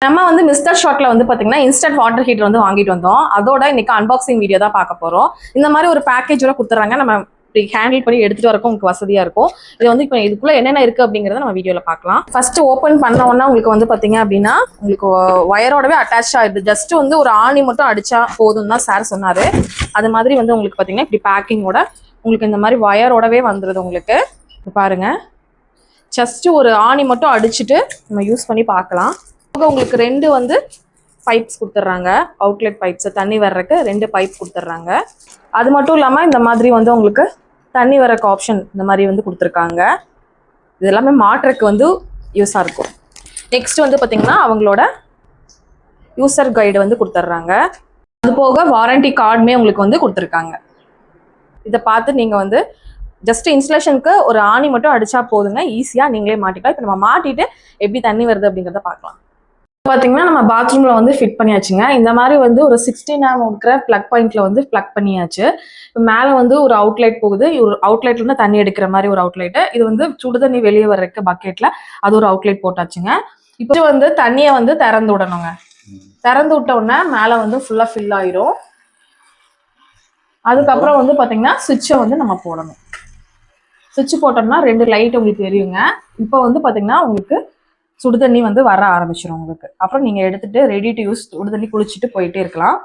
நம்ம வந்து மிஸ்டர் ஷாட்ல வந்து பாத்தீங்கன்னா இன்ஸ்டன்ட் வாட்டர் ஹீட்டர் வந்து வாங்கிட்டு வந்தோம். அதோட இன்னைக்கு அன்பாக்சிங் வீடியோ தான் பார்க்க போறோம். இந்த மாதிரி ஒரு பேக்கேஜோட கொடுத்துறாங்க. நம்ம இப்படி ஹேண்டில் பண்ணி எடுத்துட்டு வரக்கும் உங்களுக்கு வசதியா இருக்கும். இது வந்து இப்போ இதுக்குள்ள என்னென்ன இருக்கு அப்படிங்கறத நம்ம வீடியோல பார்க்கலாம். ஃபர்ஸ்ட் ஓபன் பண்ண உடனே உங்களுக்கு வந்து பாத்தீங்க அப்படின்னா உங்களுக்கு வயரோடவே அட்டாச் ஆயிடுது. ஜஸ்ட் வந்து ஒரு ஆணி மட்டும் அடிச்சா போதும் தான் சார் சொன்னாரு. அது மாதிரி வந்து உங்களுக்கு பாத்தீங்கன்னா இப்படி பேக்கிங்கோட உங்களுக்கு இந்த மாதிரி வயரோடவே வந்துருது. உங்களுக்கு பாருங்க, ஜஸ்ட் ஒரு ஆணி மட்டும் அடிச்சுட்டு நம்ம யூஸ் பண்ணி பார்க்கலாம். உங்களுக்கு ரெண்டு வந்து பைப்ஸ் கொடுத்துட்றாங்க. அவுட்லெட் பைப்ஸ், தண்ணி வர்றதுக்கு ரெண்டு பைப் கொடுத்துட்றாங்க. அது மட்டும் இல்லாமல் இந்த மாதிரி வந்து உங்களுக்கு தண்ணி வர்றக்கு ஆப்ஷன் இந்த மாதிரி வந்து கொடுத்துருக்காங்க. இது எல்லாமே மாட்டுறதுக்கு வந்து யூஸாக இருக்கும். நெக்ஸ்ட் வந்து பார்த்தீங்கன்னா அவங்களோட யூசர் கைடு வந்து கொடுத்துட்றாங்க. அது போக வாரண்டி கார்டுமே உங்களுக்கு வந்து கொடுத்துருக்காங்க. இதை பார்த்து நீங்கள் வந்து ஜஸ்ட் இன்ஸ்டலேஷனுக்கு ஒரு ஆணி மட்டும் அடிச்சா போதுங்க, ஈஸியாக நீங்களே மாட்டிக்கலாம். இப்போ நம்ம மாட்டிட்டு எப்படி தண்ணி வருது அப்படிங்கிறத பார்க்கலாம். பார்த்தீங்கன்னா நம்ம பாத்ரூம்ல வந்து ஃபிட் பண்ணியாச்சுங்க. இந்த மாதிரி வந்து ஒரு 16 ஆம் இருக்கிற பிளக் பாயிண்ட்ல வந்து பிளக் பண்ணியாச்சு. இப்போ மேலே வந்து ஒரு அவுட்லைட் போகுது. ஒரு அவுட்லைட்ல இருந்து தண்ணி எடுக்கிற மாதிரி ஒரு அவுட்லைட். இது வந்து சுடு தண்ணி வெளியே வர்றதுக்கு பக்கெட்ல அது ஒரு அவுட்லைட் போட்டாச்சுங்க. இப்போ வந்து தண்ணியை வந்து திறந்து விடணுங்க. திறந்து விட்ட உடனே மேலே வந்து ஃபுல்லா ஃபில் ஆயிரும். அதுக்கப்புறம் வந்து பார்த்தீங்கன்னா சுவிட்சை வந்து நம்ம போடணும். சுவிட்ச் போட்டோம்னா ரெண்டு லைட் உங்களுக்கு தெரியுங்க. இப்போ வந்து பார்த்தீங்கன்னா உங்களுக்கு சுடு தண்ணி வந்து வர ஆரம்பிச்சிடும் உங்களுக்கு. அப்புறம் நீங்கள் எடுத்துட்டு ரெடி டு யூஸ் சுடு தண்ணி குளிச்சுட்டு போயிட்டே இருக்கலாம்.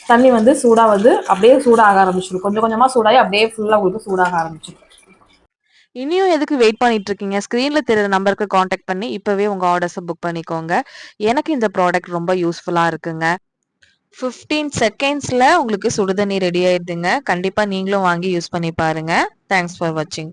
தண்ணி வந்து சூடாக வந்து அப்படியே சூடாக ஆரம்பிச்சிடும். கொஞ்சம் கொஞ்சமாக சூடாகி அப்படியே ஃபுல்லாக உங்களுக்கு சூடாக ஆரம்பிச்சிடும். இனியும் எதுக்கு வெயிட் பண்ணிட்டு இருக்கீங்க? ஸ்க்ரீன்ல தெரியுற நம்பருக்கு காண்டாக்ட் பண்ணி இப்பவே உங்க ஆர்டர்ஸை புக் பண்ணிக்கோங்க. எனக்கு இந்த ப்ராடக்ட் ரொம்ப யூஸ்ஃபுல்லா இருக்குங்க. 15 செகண்ட்ஸ்ல உங்களுக்கு சுடுதண்ணி ரெடி ஆயிடுதுங்க. கண்டிப்பா நீங்களும் வாங்கி யூஸ் பண்ணி பாருங்க. தேங்க்ஸ் ஃபார் வாட்சிங்.